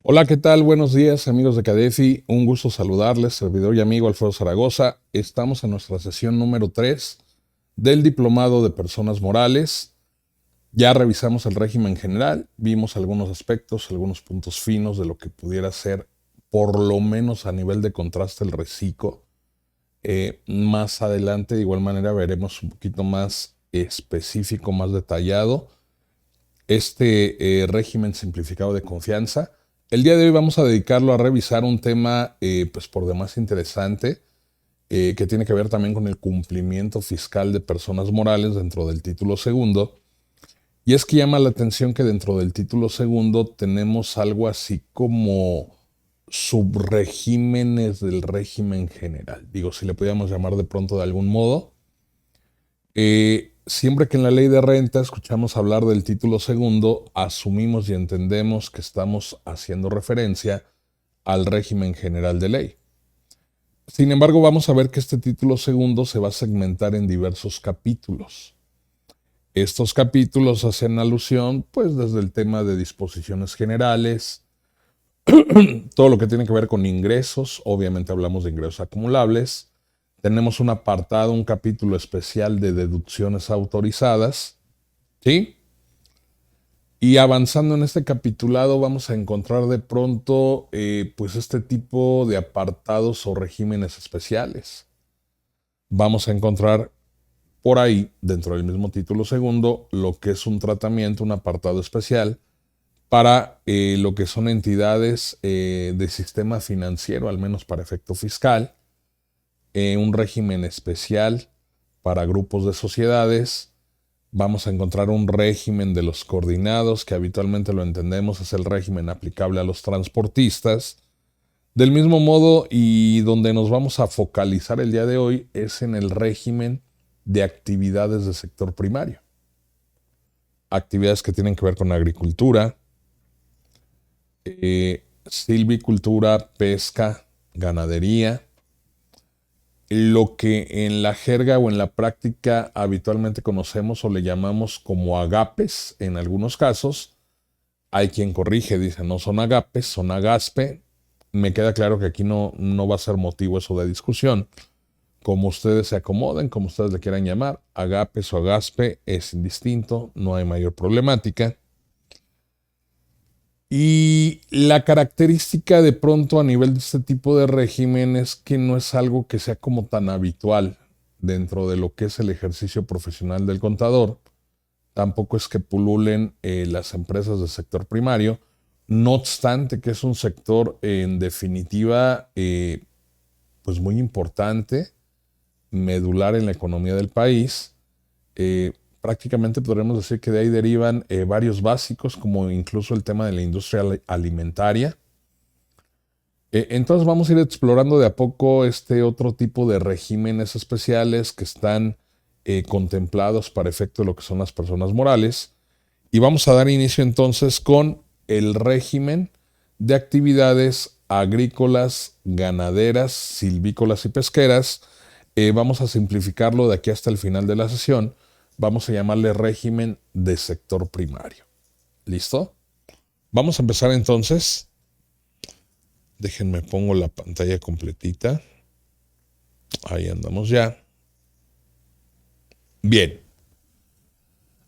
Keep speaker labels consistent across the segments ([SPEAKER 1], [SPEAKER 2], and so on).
[SPEAKER 1] Hola, ¿qué tal? Buenos días, amigos de Cadefi. Un gusto saludarles, servidor y amigo Alfredo Zaragoza. Estamos en nuestra sesión número 3 del Diplomado de Personas Morales. Ya revisamos el régimen general, vimos algunos aspectos, algunos puntos finos de lo que pudiera ser, por lo menos a nivel de contraste, el reciclo. Más adelante, de igual manera, veremos un poquito más específico, más detallado este régimen simplificado de confianza. El día de hoy vamos a dedicarlo a revisar un tema pues por demás interesante que tiene que ver también con el cumplimiento fiscal de personas morales dentro del título segundo. Y es que llama la atención que dentro del título segundo tenemos algo así como subregímenes del régimen general. Digo, si le pudiéramos llamar de pronto de algún modo. Siempre que en la ley de renta escuchamos hablar del título segundo, asumimos y entendemos que estamos haciendo referencia al régimen general de ley. Sin embargo, vamos a ver que este título segundo se va a segmentar en diversos capítulos. Estos capítulos hacen alusión, pues, desde el tema de disposiciones generales, todo lo que tiene que ver con ingresos, obviamente hablamos de ingresos acumulables. Tenemos un apartado, un capítulo especial de deducciones autorizadas, ¿sí? Y avanzando en este capitulado vamos a encontrar de pronto pues este tipo de apartados o regímenes especiales. Vamos a encontrar por ahí, dentro del mismo título segundo, lo que es un tratamiento, un apartado especial para lo que son entidades de sistema financiero, al menos para efecto fiscal, un régimen especial para grupos de sociedades. Vamos a encontrar un régimen de los coordinados, que habitualmente lo entendemos es el régimen aplicable a los transportistas. Del mismo modo, y donde nos vamos a focalizar el día de hoy, es en el régimen de actividades de sector primario. Actividades que tienen que ver con agricultura, silvicultura, pesca, ganadería, lo que en la jerga o en la práctica habitualmente conocemos o le llamamos como agapes en algunos casos. Hay quien corrige, dice no son agapes, son agaspe. Me queda claro que aquí no va a ser motivo eso de discusión. Como ustedes se acomoden, como ustedes le quieran llamar, agapes o agaspe es indistinto, no hay mayor problemática. Y la característica de pronto a nivel de este tipo de régimen es que no es algo que sea como tan habitual dentro de lo que es el ejercicio profesional del contador. Tampoco es que pululen las empresas del sector primario. No obstante que es un sector en definitiva pues muy importante, medular en la economía del país. Prácticamente podremos decir que de ahí derivan varios básicos, como incluso el tema de la industria alimentaria. Entonces vamos a ir explorando de a poco este otro tipo de regímenes especiales que están contemplados para efecto de lo que son las personas morales. Y vamos a dar inicio entonces con el régimen de actividades agrícolas, ganaderas, silvícolas y pesqueras. Vamos a simplificarlo de aquí hasta el final de la sesión. Vamos a llamarle régimen de sector primario. ¿Listo? Vamos a empezar entonces. Déjenme pongo la pantalla completita. Ahí andamos ya. Bien.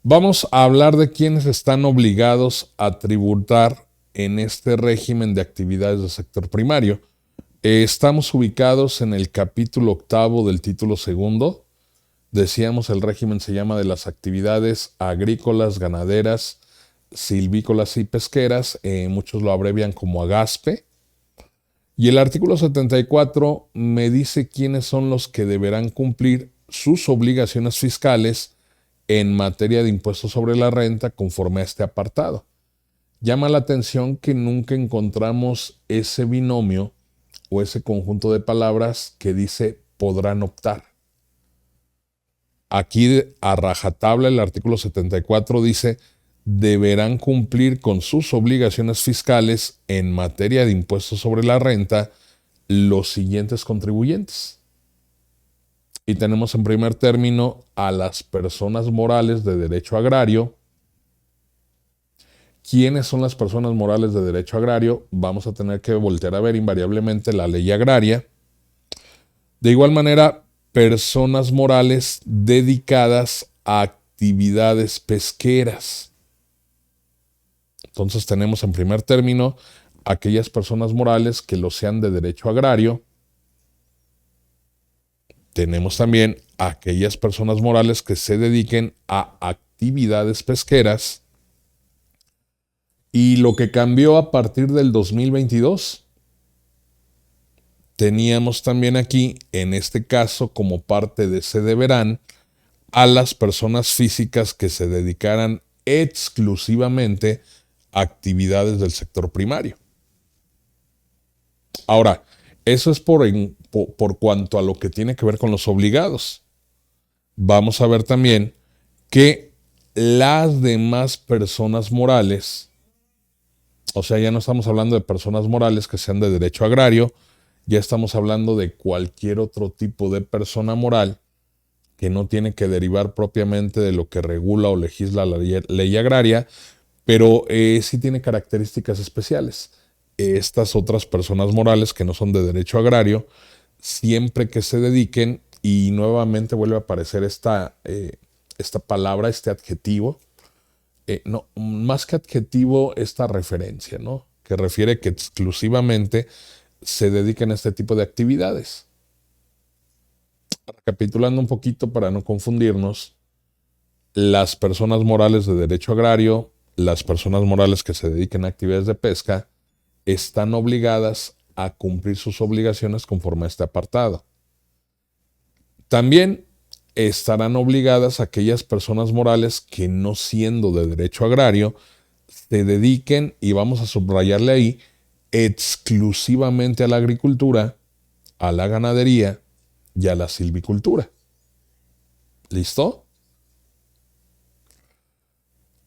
[SPEAKER 1] Vamos a hablar de quienes están obligados a tributar en este régimen de actividades del sector primario. Estamos ubicados en el capítulo octavo del título segundo. Decíamos el régimen se llama de las actividades agrícolas, ganaderas, silvícolas y pesqueras. Muchos lo abrevian como AGASPE. Y el artículo 74 me dice quiénes son los que deberán cumplir sus obligaciones fiscales en materia de impuestos sobre la renta conforme a este apartado. Llama la atención que nunca encontramos ese binomio o ese conjunto de palabras que dice podrán optar. Aquí a rajatabla el artículo 74 dice deberán cumplir con sus obligaciones fiscales en materia de impuestos sobre la renta los siguientes contribuyentes. Y tenemos en primer término a las personas morales de derecho agrario, ¿Quiénes son las personas morales de derecho agrario? Vamos a tener que voltear a ver invariablemente la ley agraria. De igual manera, personas morales dedicadas a actividades pesqueras. Entonces tenemos en primer término aquellas personas morales que lo sean de derecho agrario. Tenemos también aquellas personas morales que se dediquen a actividades pesqueras. Y lo que cambió a partir del 2022, teníamos también aquí, en este caso, como parte de ese deberán, a las personas físicas que se dedicaran exclusivamente a actividades del sector primario. Ahora, eso es por cuanto a lo que tiene que ver con los obligados. Vamos a ver también que las demás personas morales, o sea, ya no estamos hablando de personas morales que sean de derecho agrario, ya estamos hablando de cualquier otro tipo de persona moral que no tiene que derivar propiamente de lo que regula o legisla la ley agraria, pero sí tiene características especiales. Estas otras personas morales que no son de derecho agrario, siempre que se dediquen, y nuevamente vuelve a aparecer esta palabra, este adjetivo, no, más que adjetivo, esta referencia, ¿no? Que refiere que exclusivamente se dediquen a este tipo de actividades. Recapitulando un poquito para no confundirnos, las personas morales de derecho agrario, las personas morales que se dediquen a actividades de pesca, están obligadas a cumplir sus obligaciones conforme a este apartado. También estarán obligadas aquellas personas morales que, no siendo de derecho agrario, se dediquen, y vamos a subrayarle ahí, exclusivamente a la agricultura, a la ganadería y a la silvicultura. ¿Listo?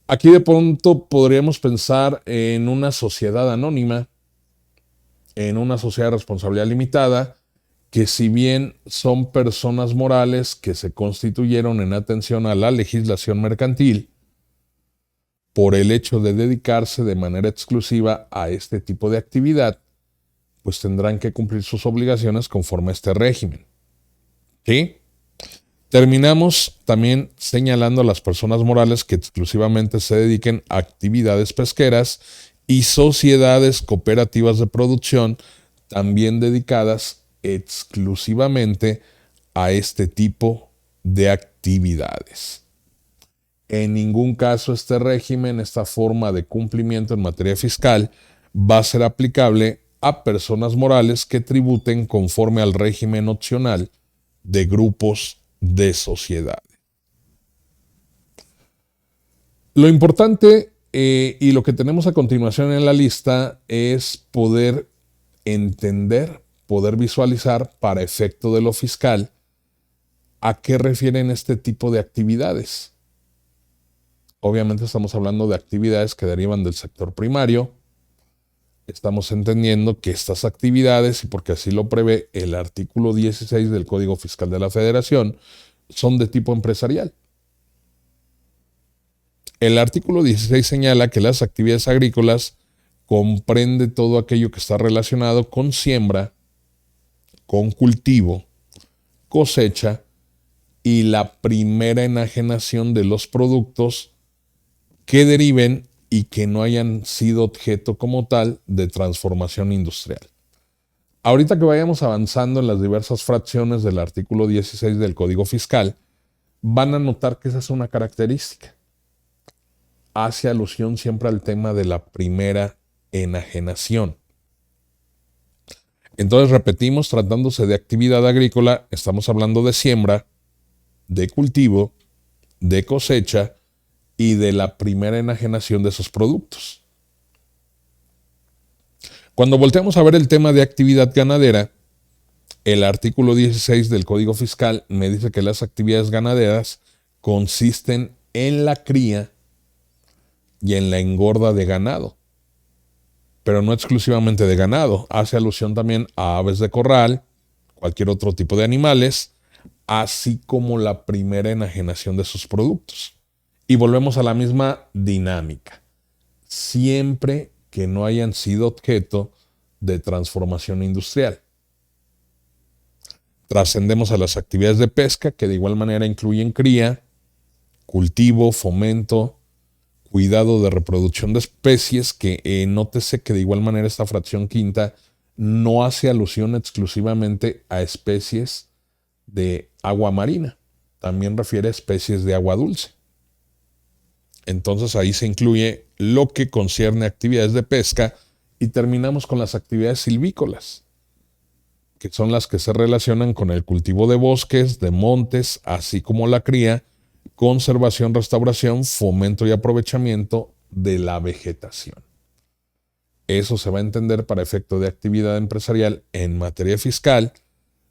[SPEAKER 1] Aquí de pronto podríamos pensar en una sociedad anónima, en una sociedad de responsabilidad limitada, que si bien son personas morales que se constituyeron en atención a la legislación mercantil, por el hecho de dedicarse de manera exclusiva a este tipo de actividad, pues tendrán que cumplir sus obligaciones conforme a este régimen. ¿Sí? Terminamos también señalando a las personas morales que exclusivamente se dediquen a actividades pesqueras y sociedades cooperativas de producción también dedicadas exclusivamente a este tipo de actividades. En ningún caso este régimen, esta forma de cumplimiento en materia fiscal, va a ser aplicable a personas morales que tributen conforme al régimen opcional de grupos de sociedades. Lo importante y lo que tenemos a continuación en la lista es poder entender, poder visualizar para efecto de lo fiscal a qué refieren este tipo de actividades. Obviamente estamos hablando de actividades que derivan del sector primario. Estamos entendiendo que estas actividades, y porque así lo prevé el artículo 16 del Código Fiscal de la Federación, son de tipo empresarial. El artículo 16 señala que las actividades agrícolas comprende todo aquello que está relacionado con siembra, con cultivo, cosecha y la primera enajenación de los productos que deriven y que no hayan sido objeto como tal de transformación industrial. Ahorita que vayamos avanzando en las diversas fracciones del artículo 16 del Código Fiscal, van a notar que esa es una característica. Hace alusión siempre al tema de la primera enajenación. Entonces repetimos, tratándose de actividad agrícola, estamos hablando de siembra, de cultivo, de cosecha y de la primera enajenación de esos productos. Cuando volteamos a ver el tema de actividad ganadera, el artículo 16 del Código Fiscal me dice que las actividades ganaderas consisten en la cría y en la engorda de ganado, pero no exclusivamente de ganado. Hace alusión también a aves de corral, cualquier otro tipo de animales, así como la primera enajenación de sus productos. Y volvemos a la misma dinámica. siempre que no hayan sido objeto de transformación industrial. Trascendemos a las actividades de pesca, que de igual manera incluyen cría, cultivo, fomento, cuidado de reproducción de especies, que nótese que de igual manera esta fracción quinta no hace alusión exclusivamente a especies de agua marina, también refiere a especies de agua dulce. Entonces ahí se incluye lo que concierne a actividades de pesca y terminamos con las actividades silvícolas, que son las que se relacionan con el cultivo de bosques, de montes, así como la cría, conservación, restauración, fomento y aprovechamiento de la vegetación. Eso se va a entender para efecto de actividad empresarial en materia fiscal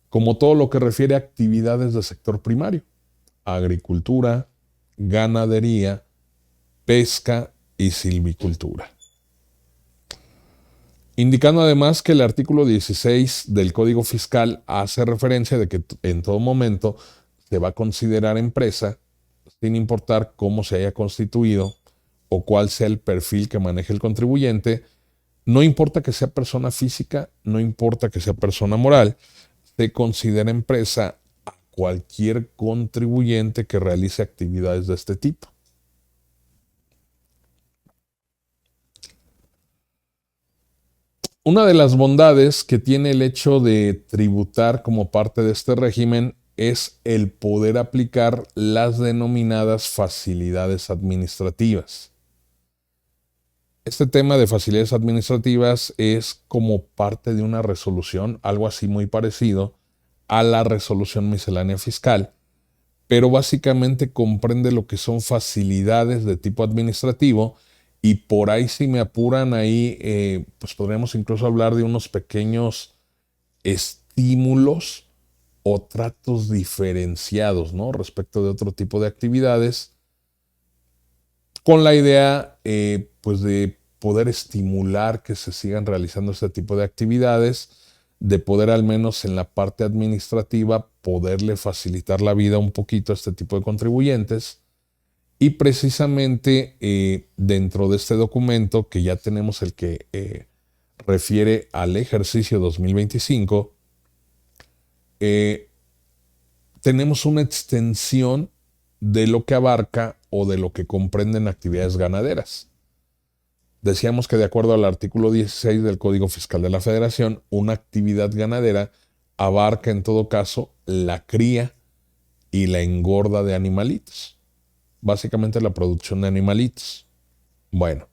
[SPEAKER 1] como todo lo que refiere a actividades del sector primario: agricultura, ganadería, pesca y silvicultura. Indicando además que el artículo 16 del Código Fiscal hace referencia de que en todo momento se va a considerar empresa sin importar cómo se haya constituido o cuál sea el perfil que maneje el contribuyente. No importa que sea persona física, no importa que sea persona moral, se considera empresa a cualquier contribuyente que realice actividades de este tipo. Una de las bondades que tiene el hecho de tributar como parte de este régimen es el poder aplicar las denominadas facilidades administrativas. Este tema de facilidades administrativas es como parte de una resolución, algo así muy parecido a la resolución miscelánea fiscal, pero básicamente comprende lo que son facilidades de tipo administrativo. Y por ahí, si me apuran, ahí pues podríamos incluso hablar de unos pequeños estímulos o tratos diferenciados, ¿no?, respecto de otro tipo de actividades, con la idea pues de poder estimular que se sigan realizando este tipo de actividades, de poder al menos en la parte administrativa poderle facilitar la vida un poquito a este tipo de contribuyentes. Y precisamente dentro de este documento, que ya tenemos el que refiere al ejercicio 2025, tenemos una extensión de lo que abarca o de lo que comprenden actividades ganaderas. Decíamos que de acuerdo al artículo 16 del Código Fiscal de la Federación, una actividad ganadera abarca en todo caso la cría y la engorda de animalitos. Básicamente la producción de animalitos. Bueno,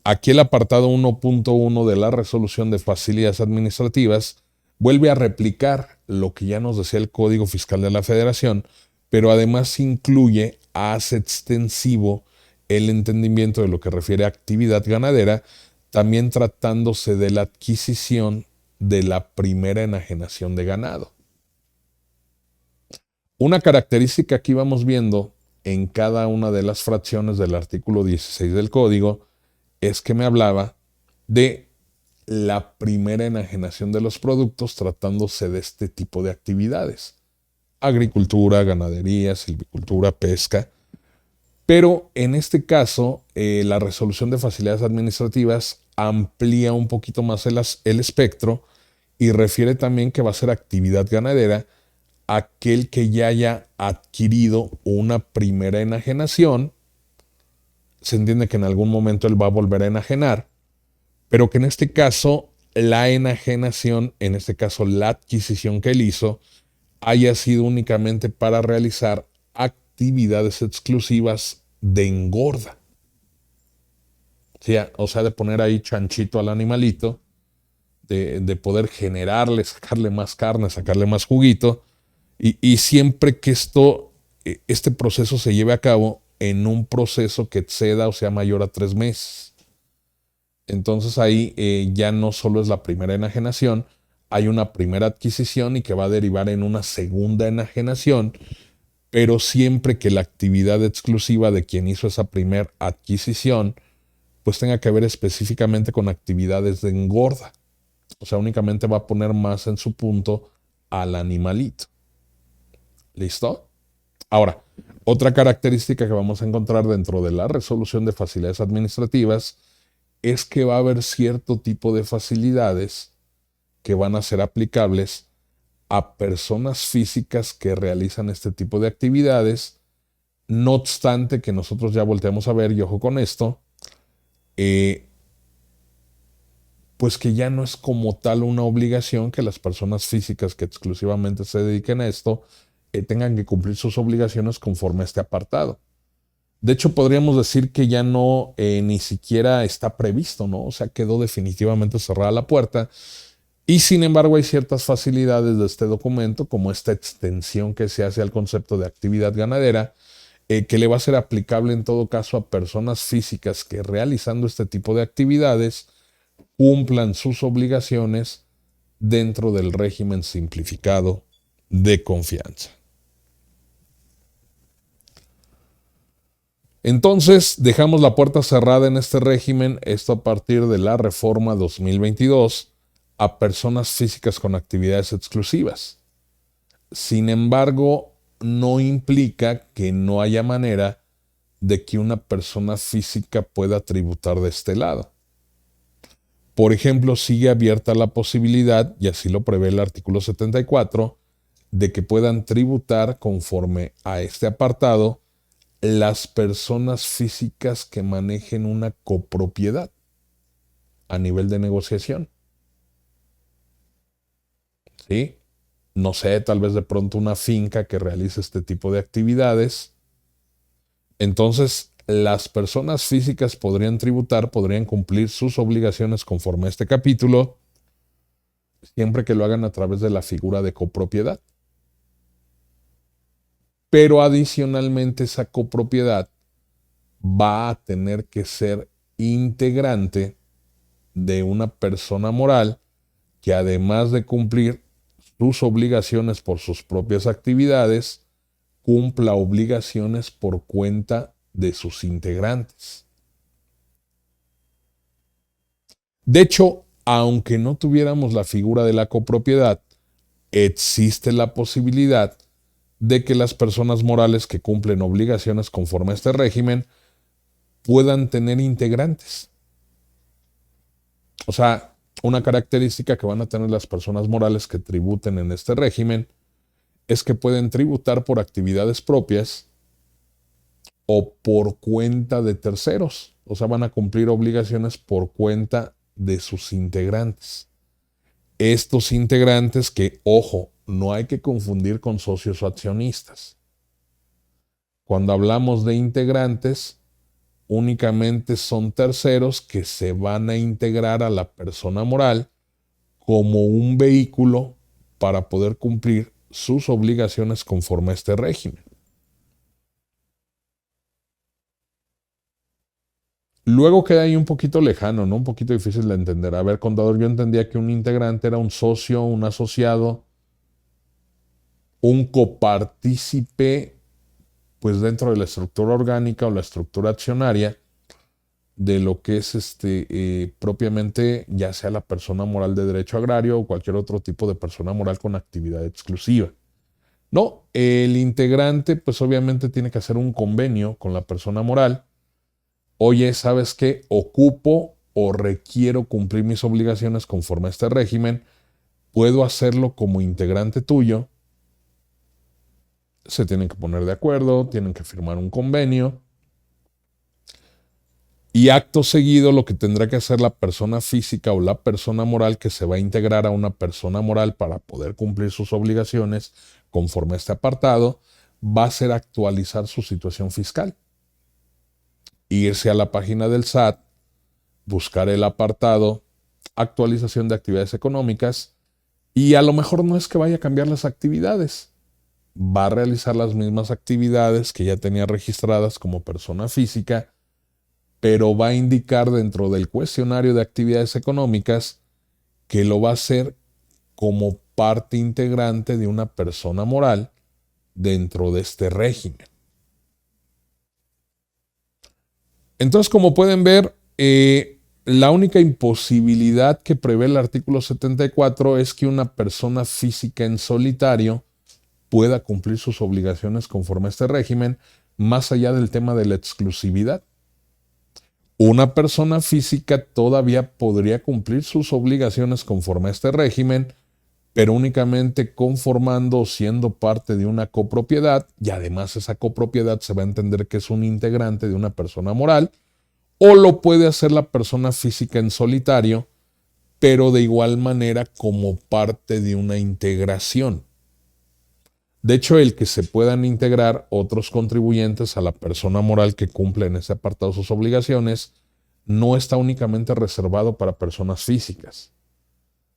[SPEAKER 1] aquí el apartado 1.1 de la resolución de facilidades administrativas vuelve a replicar lo que ya nos decía el Código Fiscal de la Federación, pero además incluye, hace extensivo el entendimiento de lo que refiere a actividad ganadera, también tratándose de la adquisición de la primera enajenación de ganado. Una característica que íbamos viendo en cada una de las fracciones del artículo 16 del Código es que me hablaba de la primera enajenación de los productos tratándose de este tipo de actividades: agricultura, ganadería, silvicultura, pesca. Pero en este caso, la resolución de facilidades administrativas amplía un poquito más el espectro y refiere también que va a ser actividad ganadera aquel que ya haya adquirido una primera enajenación. Se entiende que en algún momento él va a volver a enajenar, pero que en este caso la enajenación, en este caso la adquisición que él hizo, haya sido únicamente para realizar actividades exclusivas de engorda. O sea, de poner ahí chanchito al animalito, de poder generarle, sacarle más carne, sacarle más juguito, y siempre que este proceso se lleve a cabo en un proceso que exceda o sea mayor a 3 meses. Entonces ahí ya no solo es la primera enajenación, hay una primera adquisición y que va a derivar en una segunda enajenación, pero siempre que la actividad exclusiva de quien hizo esa primera adquisición pues tenga que ver específicamente con actividades de engorda. O sea, únicamente va a poner más en su punto al animalito. ¿Listo? Ahora, Otra característica que vamos a encontrar dentro de la resolución de facilidades administrativas es que va a haber cierto tipo de facilidades que van a ser aplicables a personas físicas que realizan este tipo de actividades, no obstante que nosotros ya volteamos a ver, y ojo con esto, pues que ya no es como tal una obligación que las personas físicas que exclusivamente se dediquen a esto tengan que cumplir sus obligaciones conforme a este apartado. De hecho, podríamos decir que ya no ni siquiera está previsto, ¿no? O sea, quedó definitivamente cerrada la puerta. Y sin embargo, hay ciertas facilidades de este documento, como esta extensión que se hace al concepto de actividad ganadera, que le va a ser aplicable en todo caso a personas físicas que realizando este tipo de actividades cumplan sus obligaciones dentro del régimen simplificado de confianza. Entonces, dejamos la puerta cerrada en este régimen, esto a partir de la reforma 2022, a personas físicas con actividades exclusivas. Sin embargo, no implica que no haya manera de que una persona física pueda tributar de este lado. Por ejemplo, sigue abierta la posibilidad, y así lo prevé el artículo 74, de que puedan tributar conforme a este apartado las personas físicas que manejen una copropiedad a nivel de negociación. ¿Sí? No sé, tal vez de pronto una finca que realice este tipo de actividades. Entonces, las personas físicas podrían tributar, podrían cumplir sus obligaciones conforme a este capítulo, siempre que lo hagan a través de la figura de copropiedad. Pero adicionalmente esa copropiedad va a tener que ser integrante de una persona moral que además de cumplir sus obligaciones por sus propias actividades, cumpla obligaciones por cuenta de sus integrantes. De hecho, aunque no tuviéramos la figura de la copropiedad, existe la posibilidad de que las personas morales que cumplen obligaciones conforme a este régimen puedan tener integrantes. O sea, una característica que van a tener las personas morales que tributen en este régimen es que pueden tributar por actividades propias o por cuenta de terceros. O sea, van a cumplir obligaciones por cuenta de sus integrantes. Estos integrantes que, ojo, no hay que confundir con socios o accionistas. Cuando hablamos de integrantes, únicamente son terceros que se van a integrar a la persona moral como un vehículo para poder cumplir sus obligaciones conforme a este régimen. Luego queda ahí un poquito lejano, ¿no? Un poquito difícil de entender. A ver, contador, yo entendía que un integrante era un socio, un asociado, un copartícipe, pues dentro de la estructura orgánica o la estructura accionaria de lo que es propiamente, ya sea la persona moral de derecho agrario o cualquier otro tipo de persona moral con actividad exclusiva. No, el integrante pues obviamente tiene que hacer un convenio con la persona moral. Oye, ¿sabes qué? Ocupo o requiero cumplir mis obligaciones conforme a este régimen. Puedo hacerlo como integrante tuyo. Se tienen que poner de acuerdo, tienen que firmar un convenio. Y acto seguido lo que tendrá que hacer la persona física o la persona moral que se va a integrar a una persona moral para poder cumplir sus obligaciones conforme a este apartado, va a ser actualizar su situación fiscal. Irse a la página del SAT, buscar el apartado actualización de actividades económicas y a lo mejor no es que vaya a cambiar las actividades, va a realizar las mismas actividades que ya tenía registradas como persona física, pero va a indicar dentro del cuestionario de actividades económicas que lo va a hacer como parte integrante de una persona moral dentro de este régimen. Entonces, como pueden ver, la única imposibilidad que prevé el artículo 74 es que una persona física en solitario pueda cumplir sus obligaciones conforme a este régimen, más allá del tema de la exclusividad. Una persona física todavía podría cumplir sus obligaciones conforme a este régimen, pero únicamente conformando o siendo parte de una copropiedad, y además esa copropiedad se va a entender que es un integrante de una persona moral, o lo puede hacer la persona física en solitario, pero de igual manera como parte de una integración. De hecho, el que se puedan integrar otros contribuyentes a la persona moral que cumple en ese apartado sus obligaciones no está únicamente reservado para personas físicas.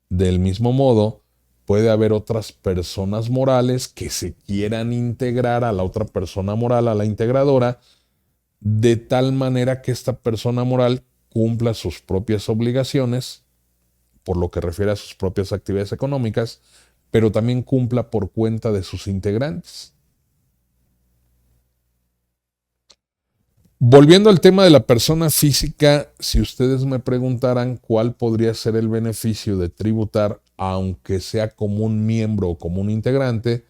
[SPEAKER 1] Del mismo modo, puede haber otras personas morales que se quieran integrar a la otra persona moral, a la integradora, de tal manera que esta persona moral cumpla sus propias obligaciones, por lo que refiere a sus propias actividades económicas, pero también cumpla por cuenta de sus integrantes. Volviendo al tema de la persona física, si ustedes me preguntaran cuál podría ser el beneficio de tributar, aunque sea como un miembro o como un integrante,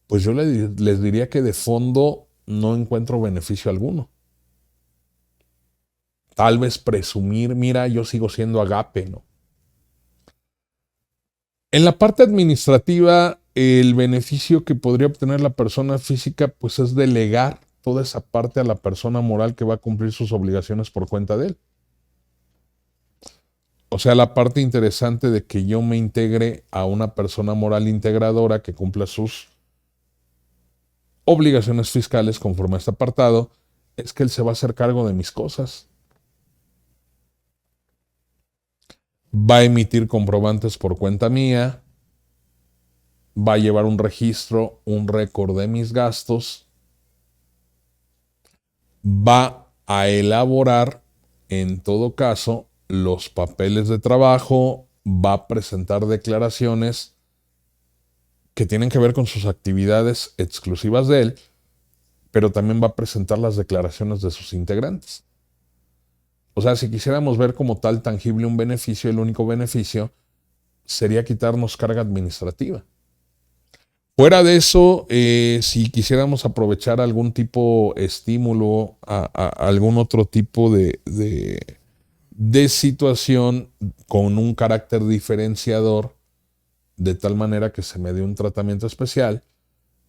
[SPEAKER 1] pues yo les diría que de fondo no encuentro beneficio alguno. Tal vez presumir, mira, yo sigo siendo agape, ¿no? En la parte administrativa, el beneficio que podría obtener la persona física, pues es delegar toda esa parte a la persona moral que va a cumplir sus obligaciones por cuenta de él. O sea, la parte interesante de que yo me integre a una persona moral integradora que cumpla sus obligaciones fiscales conforme a este apartado, es que él se va a hacer cargo de mis cosas. Va a emitir comprobantes por cuenta mía, va a llevar un registro, un récord de mis gastos, va a elaborar, en todo caso, los papeles de trabajo, va a presentar declaraciones que tienen que ver con sus actividades exclusivas de él, pero también va a presentar las declaraciones de sus integrantes. O sea, si quisiéramos ver como tal tangible un beneficio, el único beneficio sería quitarnos carga administrativa. Fuera de eso, si quisiéramos aprovechar algún tipo de estímulo, algún otro tipo de situación con un carácter diferenciador, de tal manera que se me dé un tratamiento especial,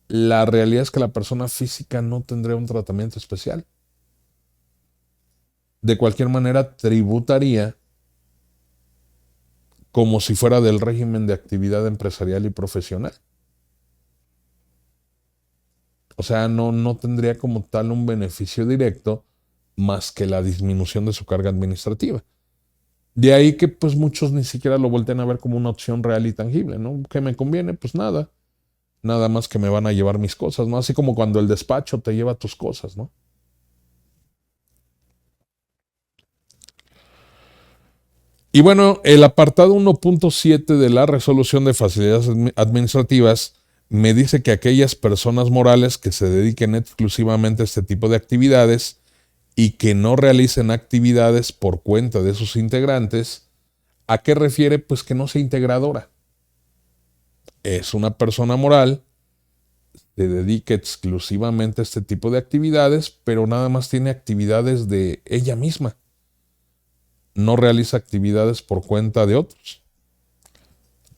[SPEAKER 1] la realidad es que la persona física no tendría un tratamiento especial. De cualquier manera, tributaría como si fuera del régimen de actividad empresarial y profesional. O sea, no tendría como tal un beneficio directo más que la disminución de su carga administrativa. De ahí que pues muchos ni siquiera lo volteen a ver como una opción real y tangible, ¿no? ¿Qué me conviene? Pues nada. Nada más que me van a llevar mis cosas, ¿no? Así como cuando el despacho te lleva tus cosas, ¿no? Y bueno, el apartado 1.7 de la resolución de facilidades administrativas me dice que aquellas personas morales que se dediquen exclusivamente a este tipo de actividades y que no realicen actividades por cuenta de sus integrantes, ¿a qué refiere? Pues que no sea integradora. Es una persona moral, se dedica exclusivamente a este tipo de actividades, pero nada más tiene actividades de ella misma. No realiza actividades por cuenta de otros.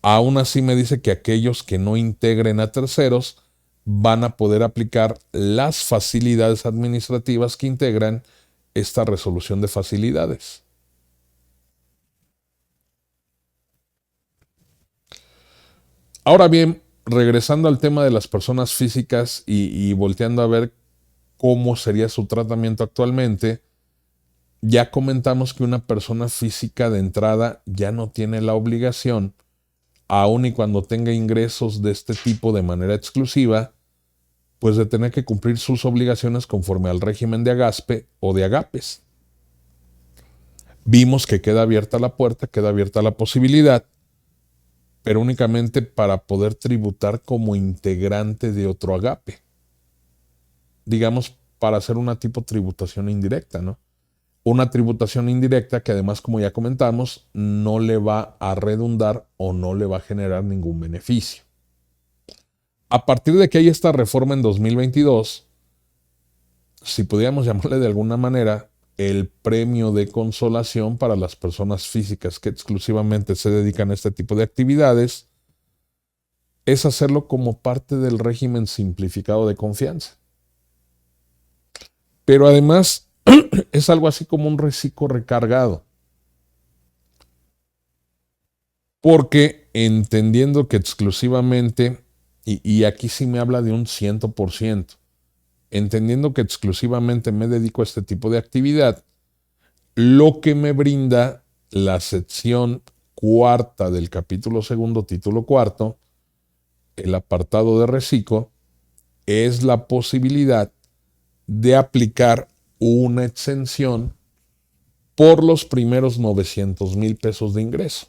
[SPEAKER 1] Aún así me dice que aquellos que no integren a terceros van a poder aplicar las facilidades administrativas que integran esta resolución de facilidades. Ahora bien, regresando al tema de las personas físicas y volteando a ver cómo sería su tratamiento actualmente, ya comentamos que una persona física de entrada ya no tiene la obligación, aun y cuando tenga ingresos de este tipo de manera exclusiva, pues de tener que cumplir sus obligaciones conforme al régimen de agaspe o de agapes. Vimos que queda abierta la puerta, queda abierta la posibilidad, pero únicamente para poder tributar como integrante de otro agape. Digamos, para hacer una tipo tributación indirecta, ¿no? Una tributación indirecta que además, como ya comentamos, no le va a redundar o no le va a generar ningún beneficio. A partir de que hay esta reforma en 2022, si pudiéramos llamarle de alguna manera, el premio de consolación para las personas físicas que exclusivamente se dedican a este tipo de actividades, es hacerlo como parte del régimen simplificado de confianza. Pero además es algo así como un reciclo recargado. Porque entendiendo que exclusivamente, y aquí sí me habla de un 100%, entendiendo que exclusivamente me dedico a este tipo de actividad, lo que me brinda la sección cuarta del capítulo segundo, título cuarto, el apartado de reciclo, es la posibilidad de aplicar una exención por los primeros 900,000 pesos de ingreso.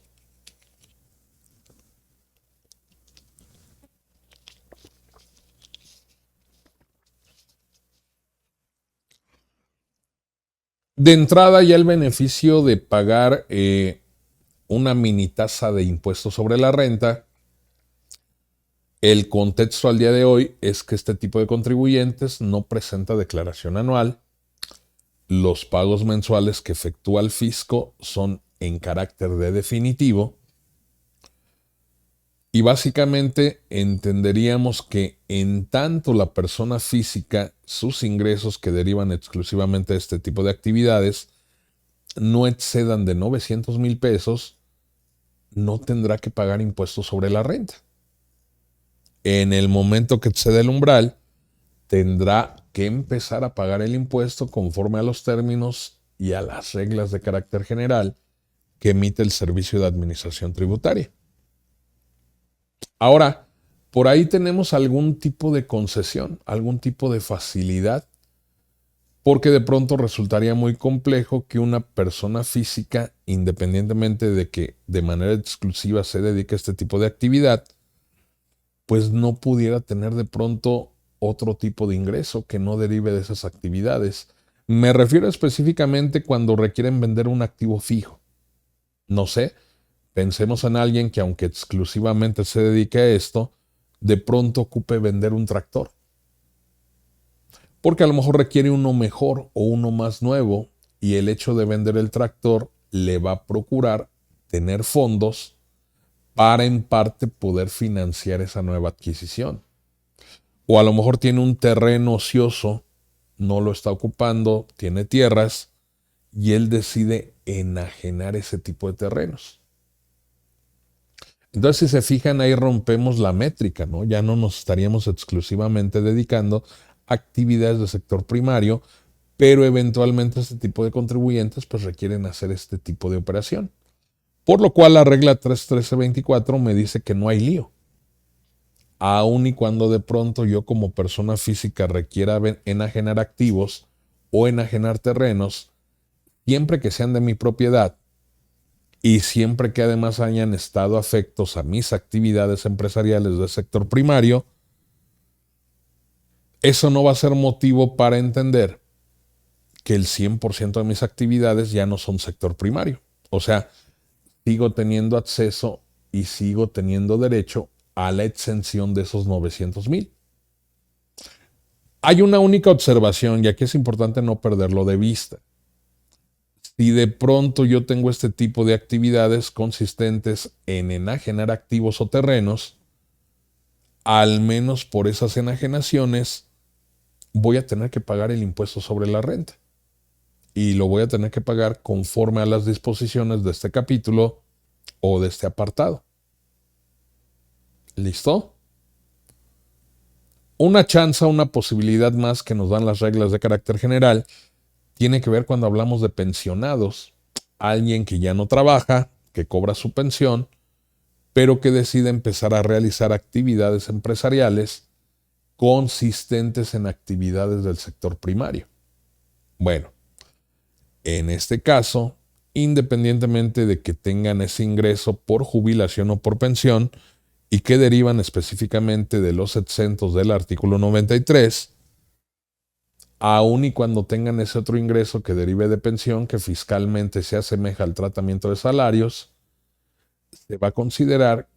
[SPEAKER 1] De entrada ya el beneficio de pagar una mini tasa de impuestos sobre la renta, el contexto al día de hoy es que este tipo de contribuyentes no presenta declaración anual. Los pagos mensuales que efectúa el fisco son en carácter de definitivo. Y básicamente entenderíamos que en tanto la persona física, sus ingresos que derivan exclusivamente de este tipo de actividades no excedan de 900,000 pesos, no tendrá que pagar impuestos sobre la renta. En el momento que excede el umbral, tendrá que empezar a pagar el impuesto conforme a los términos y a las reglas de carácter general que emite el Servicio de Administración Tributaria. Ahora, por ahí tenemos algún tipo de concesión, algún tipo de facilidad, porque de pronto resultaría muy complejo que una persona física, independientemente de que de manera exclusiva se dedique a este tipo de actividad, pues no pudiera tener de pronto otro tipo de ingreso que no derive de esas actividades. Me refiero específicamente cuando requieren vender un activo fijo. No sé, pensemos en alguien que aunque exclusivamente se dedique a esto, de pronto ocupe vender un tractor. Porque a lo mejor requiere uno mejor o uno más nuevo y el hecho de vender el tractor le va a procurar tener fondos para en parte poder financiar esa nueva adquisición. O a lo mejor tiene un terreno ocioso, no lo está ocupando, tiene tierras y él decide enajenar ese tipo de terrenos. Entonces, si se fijan, ahí rompemos la métrica, ¿no? Ya no nos estaríamos exclusivamente dedicando a actividades del sector primario, pero eventualmente este tipo de contribuyentes pues requieren hacer este tipo de operación. Por lo cual la regla 31324 me dice que no hay lío. Aun y cuando de pronto yo como persona física requiera enajenar activos o enajenar terrenos, siempre que sean de mi propiedad y siempre que además hayan estado afectos a mis actividades empresariales del sector primario, eso no va a ser motivo para entender que el 100% de mis actividades ya no son sector primario. O sea, sigo teniendo acceso y sigo teniendo derecho a la exención de esos 900,000. Hay una única observación y aquí es importante no perderlo de vista. Si de pronto yo tengo este tipo de actividades consistentes en enajenar activos o terrenos, al menos por esas enajenaciones voy a tener que pagar el impuesto sobre la renta. Y lo voy a tener que pagar conforme a las disposiciones de este capítulo o de este apartado. ¿Listo? Una chance, una posibilidad más que nos dan las reglas de carácter general tiene que ver cuando hablamos de pensionados. Alguien que ya no trabaja, que cobra su pensión, pero que decide empezar a realizar actividades empresariales consistentes en actividades del sector primario. Bueno, en este caso, independientemente de que tengan ese ingreso por jubilación o por pensión y que derivan específicamente de los exentos del artículo 93, aun y cuando tengan ese otro ingreso que derive de pensión que fiscalmente se asemeja al tratamiento de salarios, se va a considerar